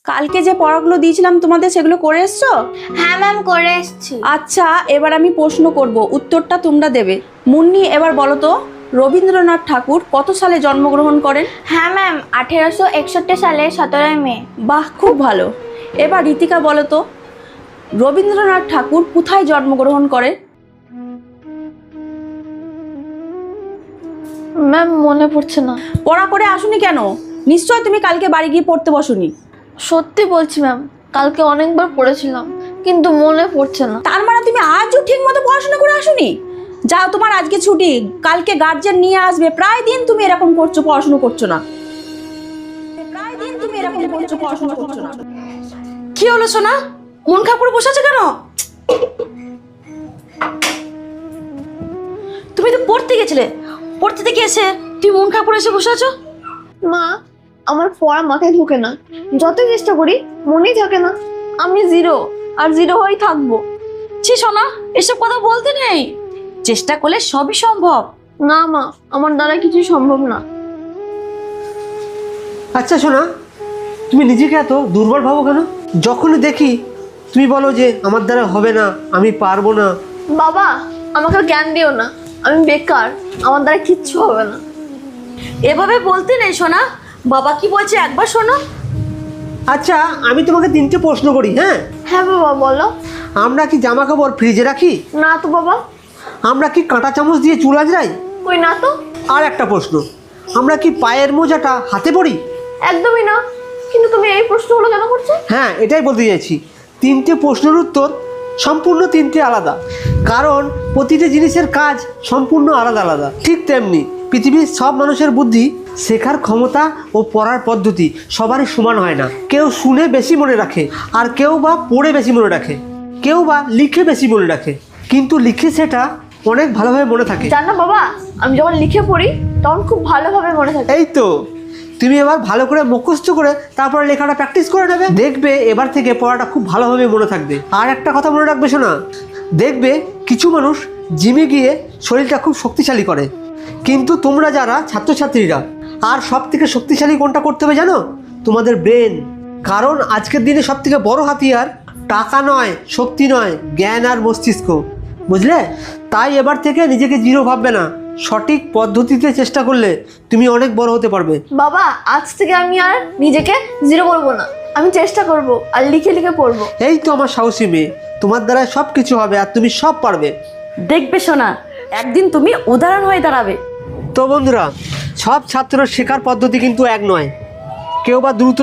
কালকে যে পড়াগুলো দিয়েছিলাম তোমাদের সেগুলো করে এসছো? হ্যাঁ ম্যাম, করে এসেছি। আচ্ছা, এবার আমি প্রশ্ন করব, উত্তরটা তোমরা দেবে। মুন্নি, এবার বলো তো রবীন্দ্রনাথ ঠাকুর কত সালে জন্মগ্রহণ করেন? হ্যাঁ ম্যাম, 1861 সালে 17 মে। বাহ, খুব ভালো। এবার ঋতিকা বলো তো রবীন্দ্রনাথ ঠাকুর কোথায় জন্মগ্রহণ করেন? ম্যাম মনে পড়ছে না। পড়া করে আসুনি কেন? নিশ্চয় তুমি কালকে বাড়ি গিয়ে পড়তে বসোনি। সত্যি বলছি ম্যাম, কালকে অনেকবার পড়েছিলাম কিন্তু মনে পড়ছে না। তার মানে তুমি আজও ঠিক মতো পড়াশোনা করে আসোনি? যাও, তোমার আজকে ছুটি, কালকে গার্জেন নিয়ে আসবে। প্রায় দিন তুমি এরকম করছো, পড়াশোনা করছো না। প্রায় দিন তুমি এরকম করছো, পড়াশোনা করছো না। কি হলো সোনা, মন খারাপ করে বসে আছো কেন? তুমি তো পড়তে গেছিলে, পড়তে থেকে এসে তুমি মন খারাপ করে এসে বসে আছো। মা, আমার পড়া মাথায় ঢোকে না, যতই চেষ্টা করি মনেই থাকে না। আমি জিরো আর জিরো হয়েই থাকবো। ছি সোনা, এসব কথা বলতে নেই, চেষ্টা করলে সবই সম্ভব। না মা, আমার দ্বারা কিছুই সম্ভব না। আচ্ছা শোনা, তুমি নিজেকে এত দুর্বল ভাবো কেন? যখনই দেখি তুমি বলো যে আমার দ্বারা হবে না, আমি পারবো না। বাবা, আমাকে জ্ঞান দিও না, আমি বেকার, আমার দ্বারা কিচ্ছু হবে না। এভাবে বলতে নেই সোনা, বাবা কি বলছে একবার শোনো। আচ্ছা, আমি তোমাকে 3টে প্রশ্ন করি, হ্যাঁ? হ্যাঁ বাবা, বলো। আমরা কি জামা কাপড় ফ্রিজে রাখি? না তো বাবা। আমরা কি কাঁটা চামচ দিয়ে চুল আঁচড়াই? কই না তো। আর একটা প্রশ্ন, আমরা কি পায়ের মোজাটা হাতে পরি? একদমই না। কিন্তু তুমি এই প্রশ্নগুলো কেন করছো? হ্যাঁ, এটাই বলতে চাইছি। 3টে প্রশ্নের উত্তর সম্পূর্ণ 3টে আলাদা, কারণ প্রতিটি জিনিসের কাজ সম্পূর্ণ আলাদা আলাদা। ঠিক তেমনি পৃথিবীর সব মানুষের বুদ্ধি, শেখার ক্ষমতা ও পড়ার পদ্ধতি সবারই সমান হয় না। কেউ শুনে বেশি মনে রাখে, আর কেউ বা পড়ে বেশি মনে রাখে, কেউ বা লিখে বেশি মনে রাখে। কিন্তু লিখে সেটা অনেক ভালোভাবে মনে থাকে। জানো বাবা, আমি যখন লিখে পড়ি তখন খুব ভালোভাবে মনে থাকে। এই তো, তুমি এবার ভালো করে মুখস্থ করে তারপরে লেখাটা প্র্যাকটিস করে নেবে, দেখবে এবার থেকে পড়াটা খুব ভালোভাবে মনে থাকবে। আর একটা কথা মনে রাখবে শোনা, দেখবে কিছু মানুষ জিমে গিয়ে শরীরটা খুব শক্তিশালী করে, কিন্তু তোমরা যারা ছাত্রছাত্রীরা, আর সব থেকে শক্তিশালী কোনটা করতে হবে জানো? তোমাদের ব্রেন। কারণ আজকের দিনে সব থেকে বড় হাতিয়ার টাকা নয়, শক্তি নয়, জ্ঞান আর মস্তিষ্ক, বুঝলে? তাই এবার থেকে নিজেকে জিরো ভাববে না, সঠিক পদ্ধতিতে চেষ্টা করলে তুমি অনেক বড় হতে পারবে। বাবা, আজ থেকে আমি আর নিজেকে জিরো বলবো না, আমি চেষ্টা করব আর লিখে লিখে পড়বো। এই তো আমার সাহসী মেয়ে, তোমার দ্বারা সব কিছু হবে আর তুমি সব পারবে। দেখবে সোনা, একদিন তুমি উদাহরণ হয়ে দাঁড়াবে। তো বন্ধুরা, সব ছাত্রের শেখার পদ্ধতি কিন্তু এক নয়। কেউ বা দ্রুত